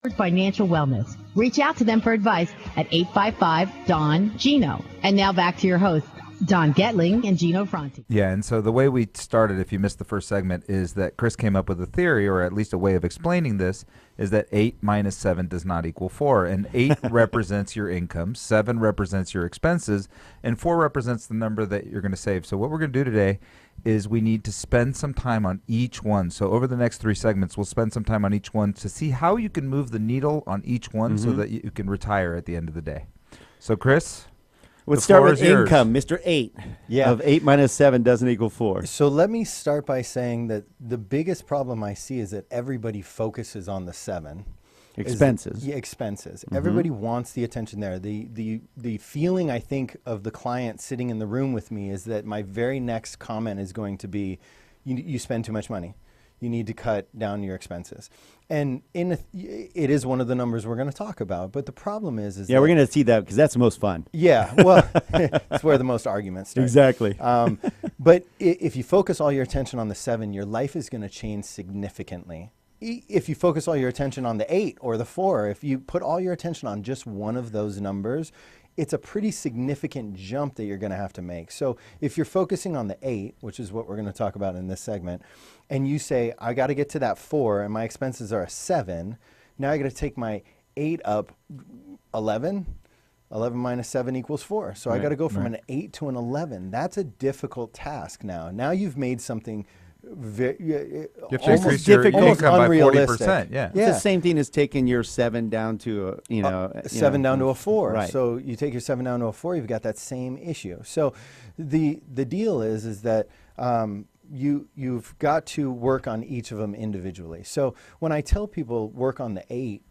Financial wellness. Reach out to them for advice at 855-DON-GINO. And now back to your hosts, Don Getling and Gino Franti. Yeah, and so the way we started, if you missed the first segment, is that Chris came up with a theory, or at least a way of explaining this, is that 8 minus 7 does not equal 4. And 8 represents your income, 7 represents your expenses, and 4 represents the number that you're going to save. So what we're going to do today is we need to spend some time on each one. So over the next 3 segments, we'll spend some time on each one to see how you can move the needle on each one so that you can retire at the end of the day. So Chris? Let's start with income, Mr. 8. Yeah. Of 8 minus 7 doesn't equal 4. So let me start by saying that the biggest problem I see is that everybody focuses on the 7. Expenses. Expenses. Everybody wants the attention there. The feeling, I think, of the client sitting in the room with me is that my very next comment is going to be, you spend too much money. You need to cut down your expenses. And it is one of the numbers we're going to talk about. But the problem is yeah, we're going to see that because that's the most fun. Yeah, well, it's where the most arguments start. Exactly. But if you focus all your attention on the 7, your life is going to change significantly. If you focus all your attention on the 8 or the 4, if you put all your attention on just one of those numbers, it's a pretty significant jump that you're going to have to make. So if you're focusing on the 8, which is what we're going to talk about in this segment, and you say, I got to get to that 4 and my expenses are a 7, now I got to take my 8 up 11. 11 minus 7 equals 4. So I got to go from an 8 to an 11. That's a difficult task now. Now you've made something almost difficult, almost income unrealistic. By 40%. Yeah. It's the same thing as taking your 7 down to a 7 down to a 4. Right. So you take your 7 down to a 4, you've got that same issue. So the deal is that you've got to work on each of them individually. So when I tell people work on the 8,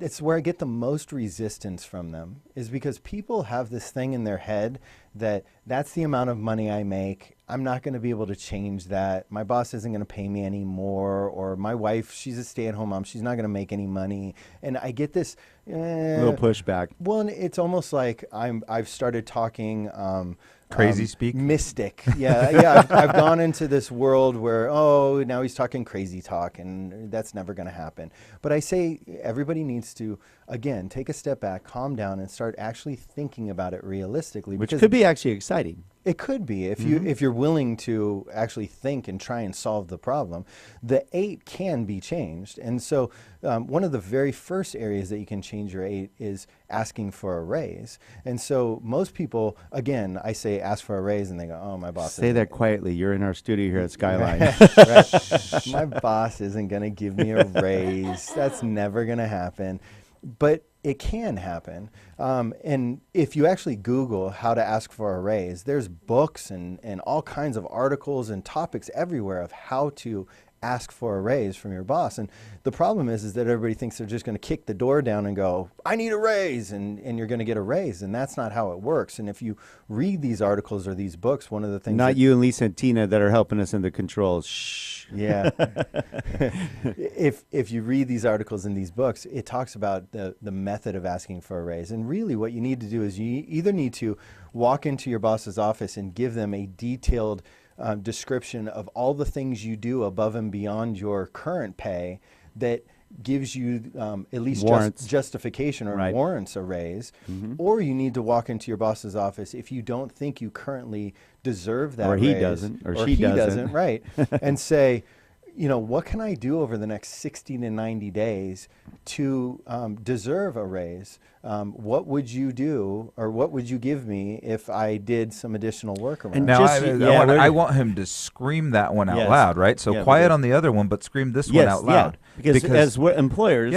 it's where I get the most resistance from them, is because people have this thing in their head that that's the amount of money I make. I'm not going to be able to change that. My boss isn't going to pay me any more, or my wife, she's a stay-at-home mom. She's not going to make any money. And I get this little pushback. Well, it's almost like I've started talking crazy speak? Mystic. Yeah. I've gone into this world where, now he's talking crazy talk, and that's never going to happen. But I say everybody needs to, again, take a step back, calm down, and start actually thinking about it realistically. Which could be actually exciting. It could be if you're willing to actually think and try and solve the problem. The 8 can be changed, and so one of the very first areas that you can change your 8 is asking for a raise. And so most people, again, I say ask for a raise, and they go, "Oh, my boss." Say that quietly. You're in our studio here at Skyline. Right. My boss isn't going to give me a raise. That's never going to happen. But it can happen. And if you actually Google how to ask for a raise, there's books and all kinds of articles and topics everywhere of how to ask for a raise from your boss. And the problem is that everybody thinks they're just going to kick the door down and go, I need a raise, and you're going to get a raise. And that's not how it works. And if you read these articles or these books, one of the things— Not you and Lisa and Tina that are helping us in the controls. Shh. Yeah. If you read these articles in these books, it talks about the method of asking for a raise. And really what you need to do is you either need to walk into your boss's office and give them a detailed description of all the things you do above and beyond your current pay that gives you at least justification or warrants a raise. Or you need to walk into your boss's office if you don't think you currently deserve that raise. Or he doesn't, or she doesn't. Right. And say, what can I do over the next 60 to 90 days to deserve a raise? What would you do, or what would you give me if I did some additional work around? And now I want him to scream that one out loud, right? So quiet on the other one, but scream this one out loud. Because as we're employers,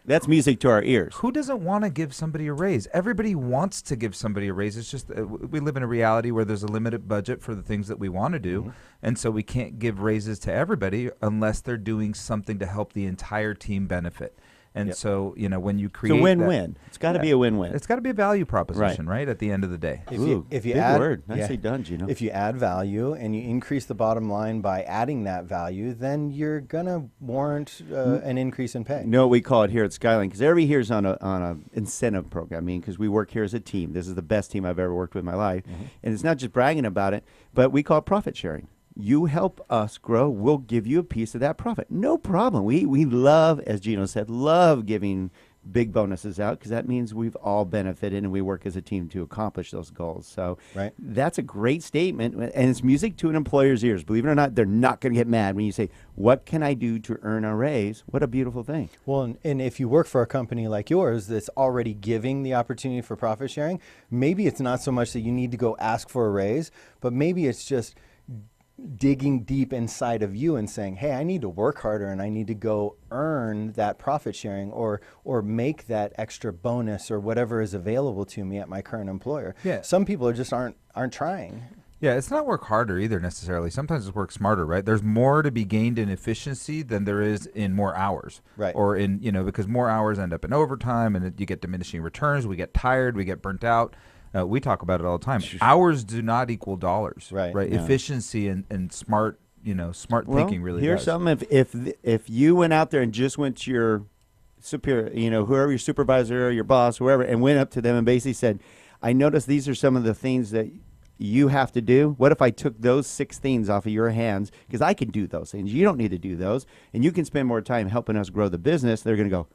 that's music to our ears. Who doesn't want to give somebody a raise? Everybody wants to give somebody a raise. It's just we live in a reality where there's a limited budget for the things that we want to do. And so we can't give raises to everybody unless they're doing something to help the entire team benefit. And so, when you create— It's a win-win. It's got to be a win-win. It's got to be a value proposition, right, at the end of the day. If you big add, word. Nicely done, Gino. If you add value and you increase the bottom line by adding that value, then you're going to warrant an increase in pay. You know what we call it here at Skyline? Because everybody here is on a incentive program. Because we work here as a team. This is the best team I've ever worked with in my life. And it's not just bragging about it, but we call it profit sharing. you help us grow, we'll give you a piece of that profit. No problem. We love, as Gino said, love giving big bonuses out because that means we've all benefited and we work as a team to accomplish those goals. So that's a great statement, and it's music to an employer's ears. Believe it or not, they're not going to get mad when you say, what can I do to earn a raise? What a beautiful thing. Well, and if you work for a company like yours that's already giving the opportunity for profit sharing, maybe it's not so much that you need to go ask for a raise, but maybe it's just digging deep inside of you and saying, hey, I need to work harder and I need to go earn that profit sharing or make that extra bonus or whatever is available to me at my current employer. Yeah. Some people just aren't trying. Yeah, it's not work harder either necessarily. Sometimes it's work smarter, right? There's more to be gained in efficiency than there is in more hours. Right. Or in, because more hours end up in overtime and you get diminishing returns, we get tired, we get burnt out. We talk about it all the time. Hours do not equal dollars. Right. Yeah. Efficiency and smart, smart thinking really here's does. something. If you went out there and just went to your superior, whoever your supervisor or your boss, whoever, and went up to them and basically said, I noticed these are some of the things that you have to do. What if I took those 6 things off of your hands? Because I can do those things. You don't need to do those. And you can spend more time helping us grow the business. They're going to go,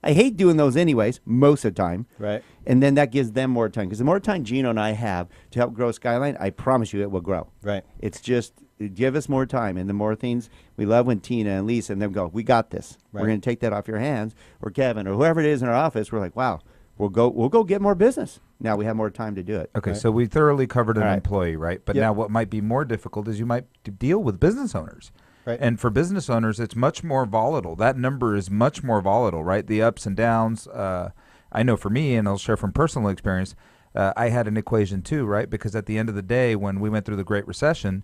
I hate doing those anyways, most of the time. Right. And then that gives them more time. Because the more time Gino and I have to help grow Skyline, I promise you it will grow. Right. It's just give us more time. And the more things, we love when Tina and Lisa and them go, we got this. Right. We're going to take that off your hands. Or Kevin or whoever it is in our office, we're like, wow, we'll go get more business. Now we have more time to do it. Okay, so we thoroughly covered an All right. employee, right? But now what might be more difficult is you might deal with business owners. Right. And for business owners, it's much more volatile. That number is much more volatile, right? The ups and downs. I know for me, and I'll share from personal experience, I had an equation too, right? Because at the end of the day, when we went through the Great Recession,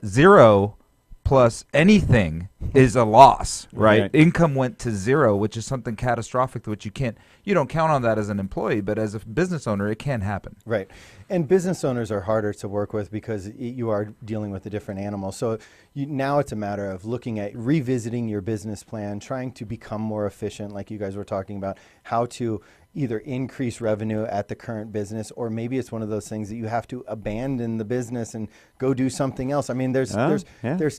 0 plus anything is a loss, right? Income went to 0, which is something catastrophic, which you don't count on that as an employee, but as a business owner, it can happen. Right. And business owners are harder to work with because you are dealing with a different animal. So now it's a matter of looking at revisiting your business plan, trying to become more efficient, like you guys were talking about, how to either increase revenue at the current business, or maybe it's one of those things that you have to abandon the business and go do something else. I mean, there's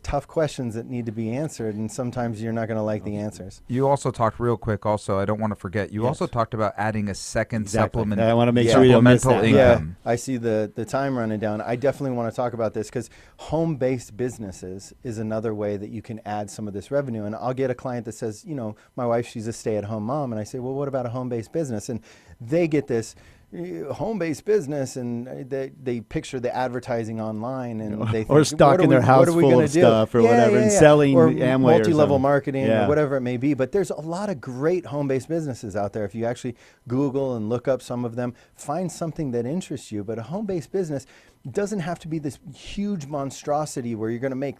tough questions that need to be answered, and sometimes you're not going to like the answers. You also talked real quick. Also, I don't want to forget. You also talked about adding a second supplement. I want to make sure you don't miss that. Income. Yeah, I see the time running down. I definitely want to talk about this because home-based businesses is another way that you can add some of this revenue. And I'll get a client that says, my wife, she's a stay-at-home mom, and I say, well, what about a home-based business? And they get this home-based business, and they picture the advertising online, and they think, or stocking their house full of stuff or whatever, and selling or Amway multi-level or marketing or whatever it may be. But there's a lot of great home-based businesses out there. If you actually Google and look up some of them, find something that interests you. But a home-based business doesn't have to be this huge monstrosity where you're going to make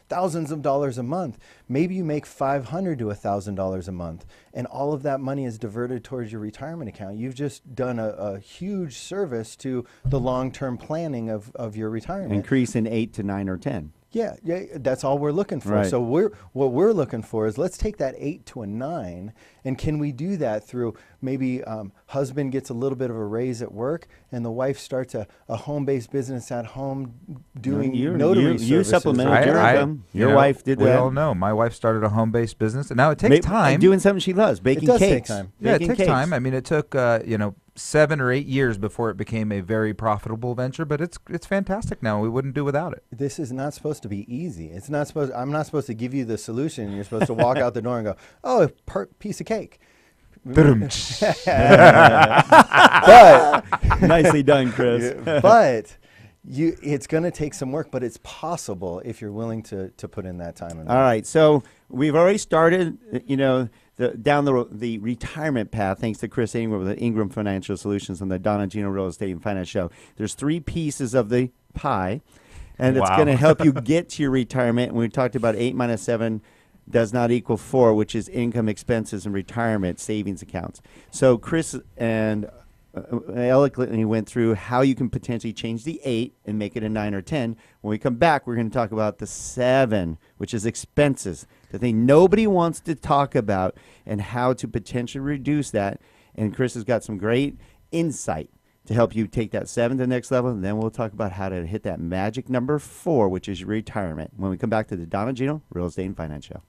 thousands of dollars a month. Maybe you make $500 to $1,000 a month, and all of that money is diverted towards your retirement account. You've just done a huge service to the long-term planning of your retirement. Increase in 8 to 9 or 10. Yeah, that's all we're looking for. Right. So what we're looking for is, let's take that 8 to a 9, and can we do that through maybe husband gets a little bit of a raise at work, and the wife starts a home-based business at home doing notary services. You supplemented your income. Your wife did that. We all know. My wife started a home-based business, and now it takes time. Doing something she loves, baking cakes. It does take time. Yeah, it takes time. I mean, it took 7 or 8 years before it became a very profitable venture, but it's fantastic now. We wouldn't do without it. This is not supposed to be easy. It's not supposed. I'm not supposed to give you the solution. You're supposed to walk out the door and go, "Oh, a piece of cake." But nicely done, Chris. But it's going to take some work, but it's possible if you're willing to put in that time. All right, so we've already started, down the retirement path, thanks to Chris Ingram with Ingram Financial Solutions on the Don and Gino Real Estate and Finance Show. There's 3 pieces of the pie, and it's going to help you get to your retirement. And we talked about 8 minus 7 does not equal 4, which is income, expenses, and retirement savings accounts. So Chris and eloquently went through how you can potentially change the 8 and make it a 9 or 10. When we come back, we're going to talk about the 7, which is expenses, the thing nobody wants to talk about, and how to potentially reduce that. And Chris has got some great insight to help you take that 7 to the next level. And then we'll talk about how to hit that magic number 4, which is your retirement, when we come back to the Don and Gino Real Estate and Finance Show.